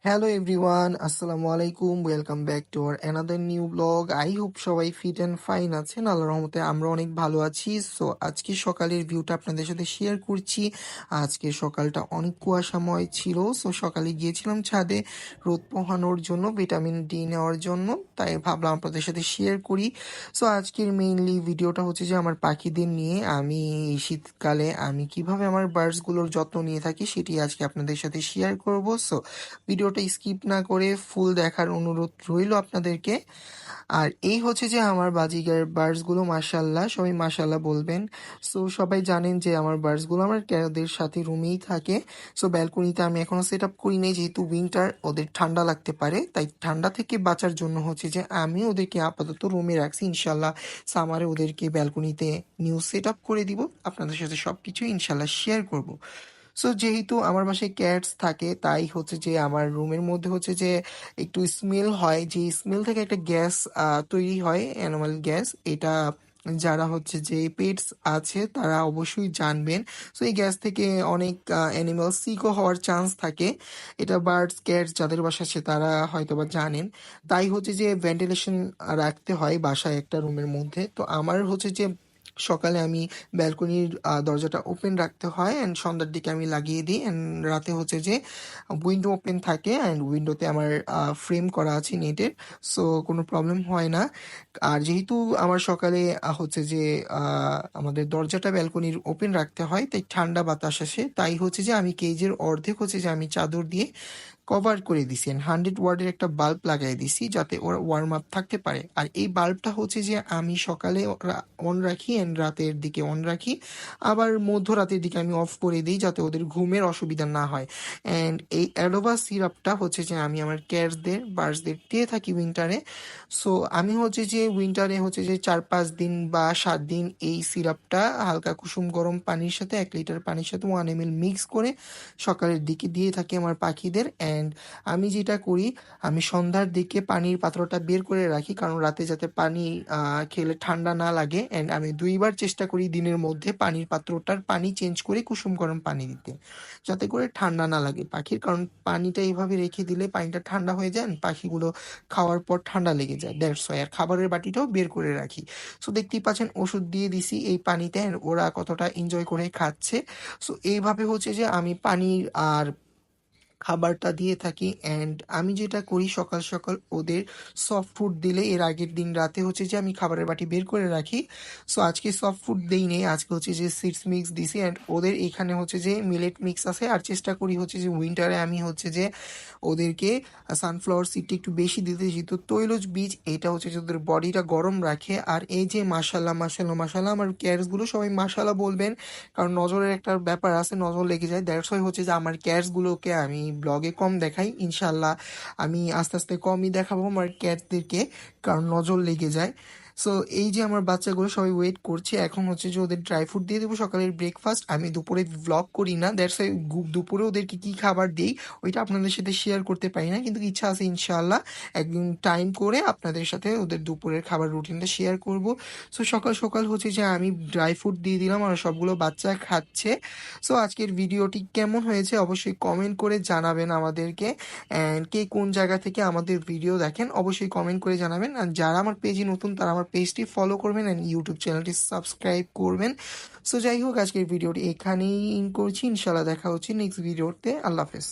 Hello everyone, আসসালামু আলাইকুম। Welcome back to our another new blog. I hope সবাই fit and fine আছেন। আল্লাহর রহমতে আমরা অনেক ভালো আছি। সো আজকে সকালের ভিউটা আপনাদের সাথে শেয়ার করছি। আজকে সকালটা অনেক কুয়াশাময় ছিল। সো সকালে গিয়েছিলাম ছাদে রোদ পোহানোর জন্য, ভিটামিন ডি নেওয়ার জন্য। তাই ভাবলাম আপনাদের সাথে শেয়ার করি। সো আজকের মেইনলি ভিডিওটা হচ্ছে যে আমার পাখিদের নিয়ে। আমি এই শীতকালে আমি কিভাবে আমার বার্ডসগুলোর যত্ন নিয়ে থাকি সেটি আজকে আপনাদের সাথে শেয়ার করব। সো ভিডিওটা স্কিপ না করে ফুল দেখার অনুরোধ রইল আপনাদেরকে। আর এই হচ্ছে যে আমার বাজিগার বার্ডসগুলো, মাশাল্লাহ, সবাই মাশাল্লাহ বলবেন। সো সবাই জানেন যে আমার বার্ডসগুলো আমার ওদের সাথে রুমেই থাকে। সো ব্যালকনিতে আমি এখনো সেট আপ করি নাই, যেহেতু উইন্টার, ওদের ঠান্ডা লাগতে পারে। তাই ঠান্ডা থেকে বাঁচার জন্য হচ্ছে যে আমি ওদেরকে আপাতত রুমে রাখছি। ইনশাল্লাহ সামারে ওদেরকে ব্যালকনিতে নিউ সেট আপ করে দিব, আপনাদের সাথে সবকিছু ইনশাল্লাহ শেয়ার করব। সো যেহেতু আমার বাসায় ক্যাটস থাকে, তাই হচ্ছে যে আমার রুমের মধ্যে হচ্ছে যে একটু স্মেল হয়, যে স্মেল থেকে একটা গ্যাস তৈরি হয়, অ্যানোমাল গ্যাস। এটা যারা হচ্ছে যে পেটস আছে তারা অবশ্যই জানবেন। সো এই গ্যাস থেকে অনেক অ্যানিমাল সিকও হওয়ার চান্স থাকে। এটা বার্ডস ক্যাটস যাদের বাসা আছে তারা হয়তোবা জানেন। তাই হচ্ছে যে ভেন্টিলেশন রাখতে হয় বাসায় একটা রুমের মধ্যে। তো আমার হচ্ছে যে সকালে আমি ব্যালকনির দরজাটা ওপেন রাখতে হয়, অ্যান্ড সন্ধ্যার দিকে আমি লাগিয়ে দিই, অ্যান্ড রাতে হচ্ছে যে উইন্ডো ওপেন থাকে, অ্যান্ড উইন্ডোতে আমার ফ্রেম করা আছে নেটের। সো কোনো প্রবলেম হয় না। আর যেহেতু আমার সকালে হচ্ছে যে আমাদের দরজাটা ব্যালকনির ওপেন রাখতে হয়, তাই ঠান্ডা বাতাস আসে। তাই হচ্ছে যে আমি কেজের অর্ধেক হচ্ছে যে আমি চাদর দিয়ে কভার করে দিছি, 100 ওয়াটের একটা বাল্ব লাগাই দিছি যাতে ওরা ওয়ার্ম আপ থাকতে পারে। আর এই বাল্বটা হচ্ছে যে আমি সকালে অন রাখি অ্যান্ড রাতের দিকে অন রাখি, আবার মধ্যরাতের দিকে আমি অফ করে দিই যাতে ওদের ঘুমের অসুবিধা না হয়। অ্যান্ড এই অ্যালোভা সিরাপটা হচ্ছে যে আমি আমার ক্যাটসদের বার্ডসদের দিয়ে থাকি উইন্টারে। সো আমি হচ্ছে যে উইন্টারে হচ্ছে যে 4-5 দিন বা 7 দিন এই সিরাপটা হালকা কুসুম গরম পানির সাথে 1 লিটার পানির সাথে 1 ml মিক্স করে সকালের দিকে দিয়ে থাকি আমার পাখিদের। অ্যান্ড আমি যেটা করি, আমি সন্ধ্যার দিকে পানির পাত্রটা বের করে রাখি, কারণ রাতে যাতে পানি খেলে ঠান্ডা না লাগে। অ্যান্ড আমি 2বার চেষ্টা করি দিনের মধ্যে পানির পাত্রটার পানি চেঞ্জ করে কুসুম গরম পানি দিতে, যাতে করে ঠান্ডা না লাগে পাখির। কারণ পানিটা এইভাবে রেখে দিলে পানিটা ঠান্ডা হয়ে যায় and পাখিগুলো খাওয়ার পর ঠান্ডা লেগে যায়, দ্যাটস ওয়াই। আর খাবারের বাটিটাও বের করে রাখি। সো দেখতেই পাচ্ছেন ওষুধ দিয়ে দিছি এই পানিতে, and ওরা কতটা এনজয় করে খাচ্ছে। সো এইভাবে হচ্ছে যে আমি পানির আর খাবারটা দিয়ে থাকি। অ্যান্ড আমি যেটা করি, সকাল সকাল ওদের সফট ফুড দিলে এর আগের দিন রাতে হচ্ছে যে আমি খাবারের বাটি বের করে রাখি। সো আজকে সফট ফুড দেই নেই, আজকে হচ্ছে যে সিডস মিক্স দিছি। অ্যান্ড ওদের এখানে হচ্ছে যে মিলেট মিক্স আছে। আর চেষ্টা করি হচ্ছে যে উইন্টারে আমি হচ্ছে যে ওদেরকে সানফ্লাওয়ার সিডটা একটু বেশি দিতে, যেহেতু তৈলজ বীজ, এটা হচ্ছে যে ওদের বডিটা গরম রাখে। আর এই যে মাশাল্লাহ মাশাল্লাহ মাশাল্লাহ, আমার ক্যাটসগুলো সবাই মাশাল্লাহ বলবেন, কারণ নজরের একটা ব্যাপার আছে, নজর লেগে যায়। দ্যাটস ওয়াই হচ্ছে যে আমার ক্যাটসগুলোকে আমি ব্লগে কম দেখাই। ইনশাল্লাহ আমি আস্তে আস্তে কমই দেখাবো আমার ক্যাটসদেরকে, কারণ নজর লেগে যায়। সো এই যে আমার বাচ্চাগুলো সবাই ওয়েট করছে, এখন হচ্ছে যে ওদের ড্রাই ফ্রুট দিয়ে দেবো সকালের ব্রেকফাস্ট। আমি দুপুরে ভ্লগ করি না, দ্যাটস ওয়াই দুপুরে ওদেরকে কি খাবার দিই ওইটা আপনাদের সাথে শেয়ার করতে পারি না, কিন্তু ইচ্ছা আছে ইনশাআল্লাহ একদিন টাইম করে আপনাদের সাথে ওদের দুপুরের খাবার রুটিনটা শেয়ার করব। সো সকাল সকাল হচ্ছে যে আমি ড্রাই ফ্রুট দিয়ে দিলাম আর সবগুলো বাচ্চা খাচ্ছে। সো আজকের ভিডিওটি কেমন হয়েছে অবশ্যই কমেন্ট করে জানাবেন আমাদেরকে। অ্যান্ড কে কোন জায়গা থেকে আমাদের ভিডিও দেখেন অবশ্যই কমেন্ট করে জানাবেন। আর যারা আমার পেজে নতুন তারা আমার পেজটি ফলো করবেন অ্যান্ড ইউটিউব চ্যানেলটি সাবস্ক্রাইব করবেন। সো যাই হোক, আজকের ভিডিওটি এখানেই করছি। ইনশাল্লাহ দেখা হচ্ছে নেক্সট ভিডিওতে। আল্লাহ হাফেজ।